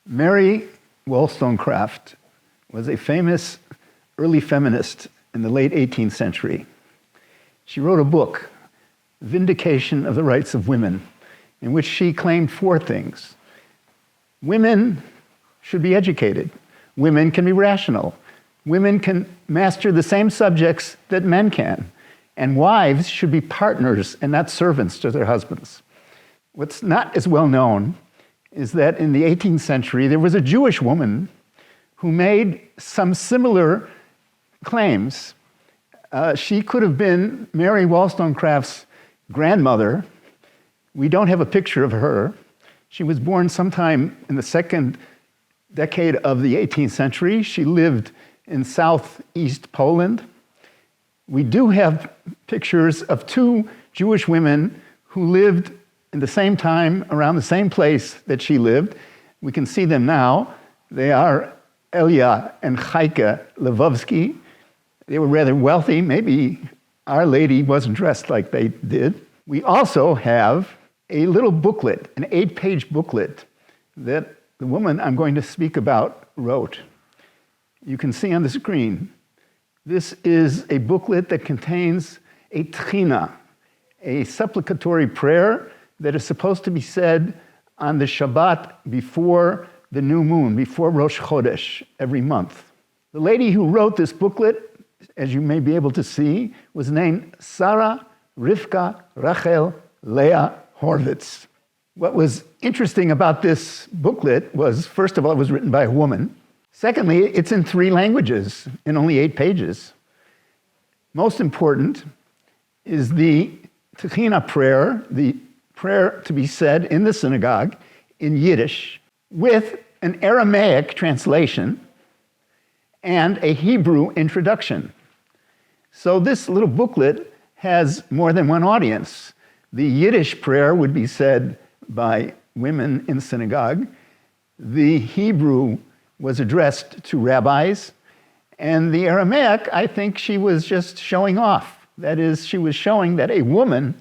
Mary Wollstonecraft was a famous early feminist in the late 18th century. She wrote a book, Vindication of the Rights of Women, in which she claimed four things. Women should be educated. Women can be rational. Women can master the same subjects that men can. And wives should be partners and not servants to their husbands. What's not as well known is that in the 18th century, there was a Jewish woman who made some similar claims. She could have been Mary Wollstonecraft's grandmother. We don't have a picture of her. She was born sometime in the second decade of the 18th century. She lived in southeast Poland. We do have pictures of two Jewish women who lived in the same time, around the same place that she lived. We can see them now. They are Elia and Chaika Lvovsky. They were rather wealthy. Maybe Our Lady wasn't dressed like they did. We also have a little booklet, an 8-page booklet that the woman I'm going to speak about wrote. You can see on the screen. This is a booklet that contains a tchina, a supplicatory prayer that is supposed to be said on the Shabbat before the new moon, before Rosh Chodesh, every month. The lady who wrote this booklet, as you may be able to see, was named Sarah Rivka Rachel Leah Horowitz. What was interesting about this booklet was, first of all, it was written by a woman. Secondly, it's in 3 languages in only 8 pages. Most important is the Tchina prayer, the prayer to be said in the synagogue in Yiddish with an Aramaic translation and a Hebrew introduction. So this little booklet has more than one audience. The Yiddish prayer would be said by women in synagogue. The Hebrew was addressed to rabbis. And the Aramaic, I think she was just showing off. That is, she was showing that a woman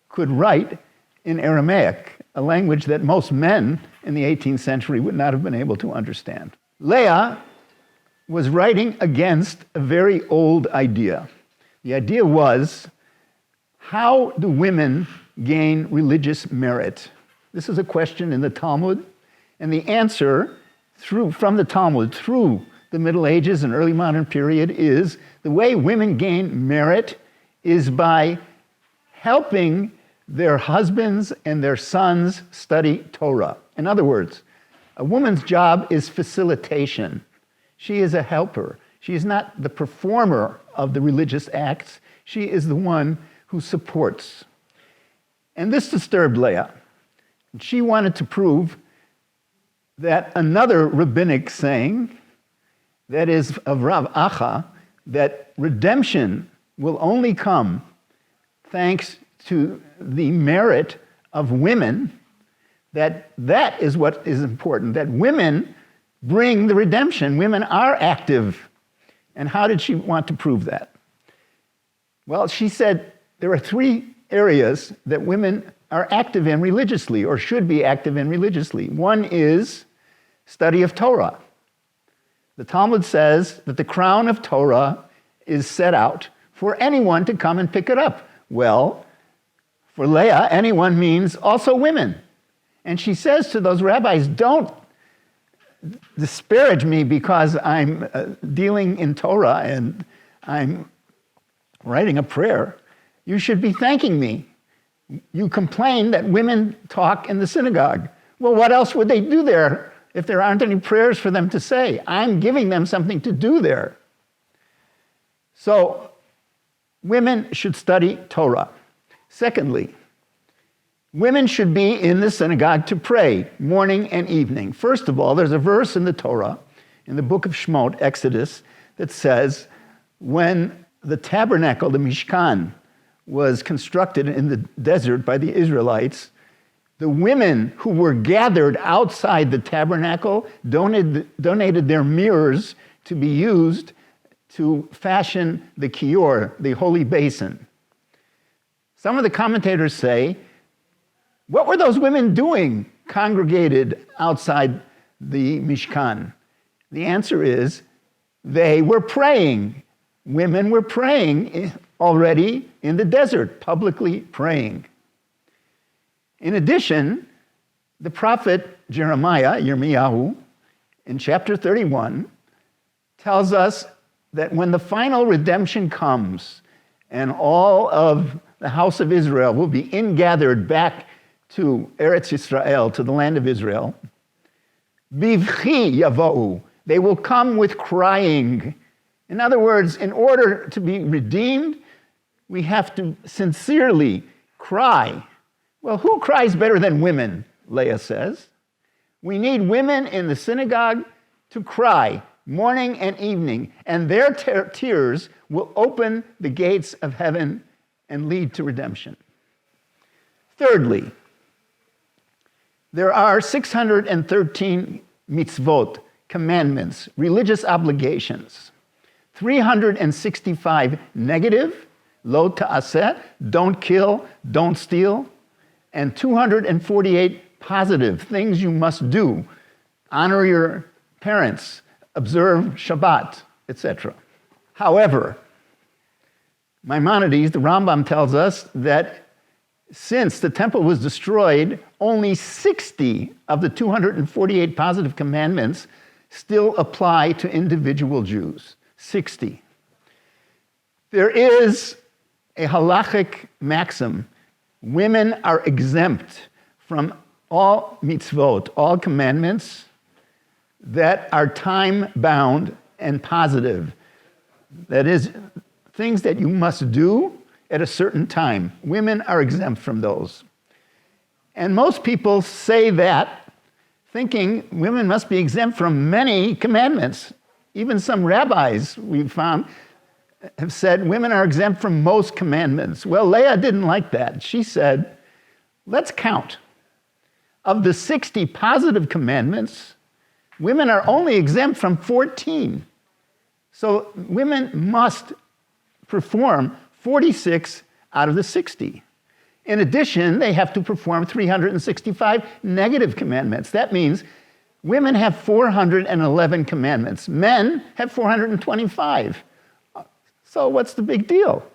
could write in Aramaic, a language that most men in the 18th century would not have been able to understand. Leah was writing against a very old idea. The idea was, how do women gain religious merit? This is a question in the Talmud, and the answer from the Talmud through the Middle Ages and early modern period is the way women gain merit is by helping their husbands and their sons study Torah. In other words, a woman's job is facilitation. She is a helper. She is not the performer of the religious acts. She is the one who supports. And this disturbed Leah. She wanted to prove that another rabbinic saying, that is of Rav Acha, that redemption will only come thanks to the merit of women, that is what is important, that women bring the redemption. Women are active. And how did she want to prove that? Well, she said there are 3 areas that women are active in religiously, or should be active in religiously. One is study of Torah. The Talmud says that the crown of Torah is set out for anyone to come and pick it up. Well, for Leah, anyone means also women. And she says to those rabbis, don't disparage me because I'm dealing in Torah and I'm writing a prayer. You should be thanking me. You complain that women talk in the synagogue. Well, what else would they do there if there aren't any prayers for them to say? I'm giving them something to do there. So, women should study Torah. Secondly, women should be in the synagogue to pray morning and evening. First of all, there's a verse in the Torah, in the book of Shemot, Exodus, that says, when the tabernacle, the Mishkan, was constructed in the desert by the Israelites, the women who were gathered outside the tabernacle donated their mirrors to be used to fashion the kior, the holy basin. Some of the commentators say, what were those women doing congregated outside the Mishkan? The answer is they were praying. Women were praying already in the desert, publicly praying. In addition, the prophet Jeremiah, Yirmiyahu, in chapter 31, tells us that when the final redemption comes and all of the house of Israel will be ingathered back to Eretz Yisrael, to the land of Israel, Bivchi yavou, they will come with crying. In other words, in order to be redeemed, we have to sincerely cry. Well, who cries better than women, Leah says. We need women in the synagogue to cry morning and evening, and their tears will open the gates of heaven and lead to redemption. Thirdly, there are 613 mitzvot, commandments, religious obligations. 365 negative, lo ta'aseh, don't kill, don't steal, and 248 positive, things you must do. Honor your parents, observe Shabbat, etc. However, Maimonides, the Rambam, tells us that since the temple was destroyed, only 60 of the 248 positive commandments still apply to individual Jews. 60. There is a halachic maxim. Women are exempt from all mitzvot, all commandments that are time-bound and positive. That is, things that you must do at a certain time. Women are exempt from those. And most people say that thinking women must be exempt from many commandments. Even some rabbis, we've found, have said women are exempt from most commandments. Well, Leah didn't like that. She said, let's count. Of the 60 positive commandments, women are only exempt from 14. So women must perform 46 out of the 60. In addition, they have to perform 365 negative commandments. That means women have 411 commandments. Men have 425. So what's the big deal?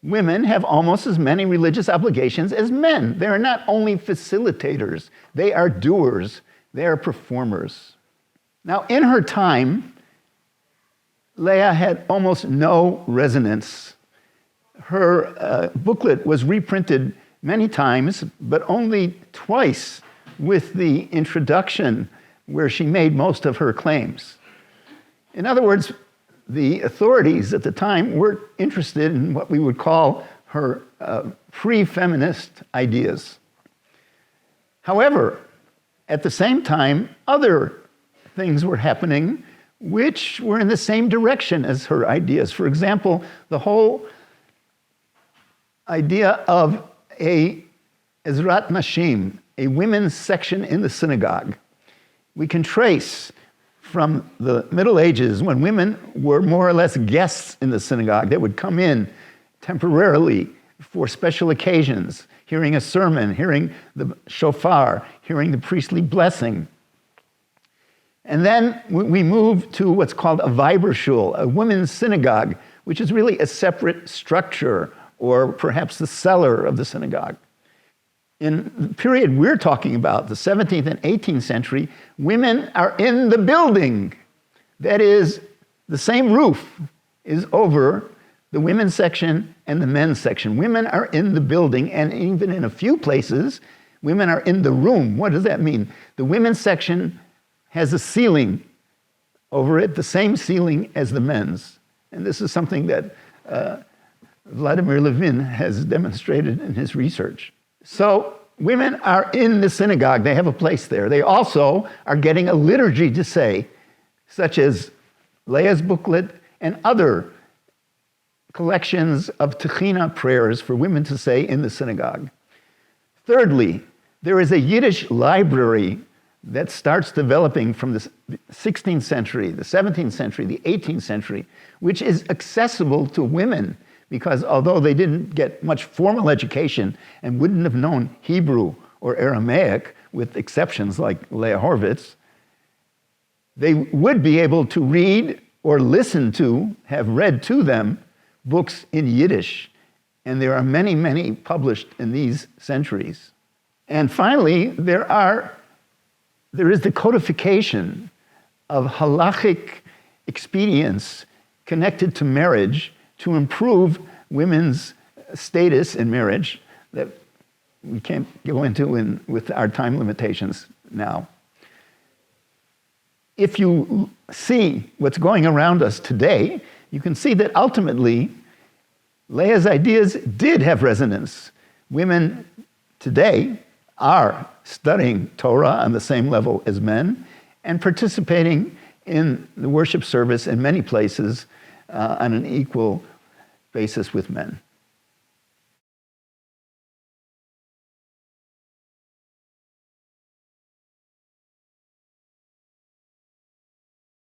Women have almost as many religious obligations as men. They are not only facilitators, they are doers, they are performers. Now, in her time, Leah had almost no resonance. Her booklet was reprinted many times, but only twice with the introduction where she made most of her claims. In other words, the authorities at the time weren't interested in what we would call her pre-feminist ideas. However, at the same time, other things were happening which were in the same direction as her ideas. For example, the whole idea of a Ezrat Nashim, a women's section in the synagogue. We can trace from the Middle Ages when women were more or less guests in the synagogue. They would come in temporarily for special occasions, hearing a sermon, hearing the shofar, hearing the priestly blessing. And then we move to what's called a Weiberschule, a women's synagogue, which is really a separate structure, or perhaps the cellar of the synagogue. In the period we're talking about, the 17th and 18th century, women are in the building. That is, the same roof is over the women's section and the men's section. Women are in the building, and even in a few places, women are in the room. What does that mean? The women's section has a ceiling over it, the same ceiling as the men's. And this is something that Vladimir Levin has demonstrated in his research. So women are in the synagogue. They have a place there. They also are getting a liturgy to say, such as Leah's booklet and other collections of Techina prayers for women to say in the synagogue. Thirdly, there is a Yiddish library that starts developing from the 16th century, the 17th century, the 18th century, which is accessible to women because although they didn't get much formal education and wouldn't have known Hebrew or Aramaic, with exceptions like Leah Horowitz, they would be able to read or listen to, have read to them, books in Yiddish. And there are many, many published in these centuries. And finally, there is the codification of halachic expedients connected to marriage to improve women's status in marriage that we can't go into with our time limitations now. If you see what's going around us today, you can see that ultimately Leah's ideas did have resonance. Women today are studying Torah on the same level as men and participating in the worship service in many places on an equal basis with men.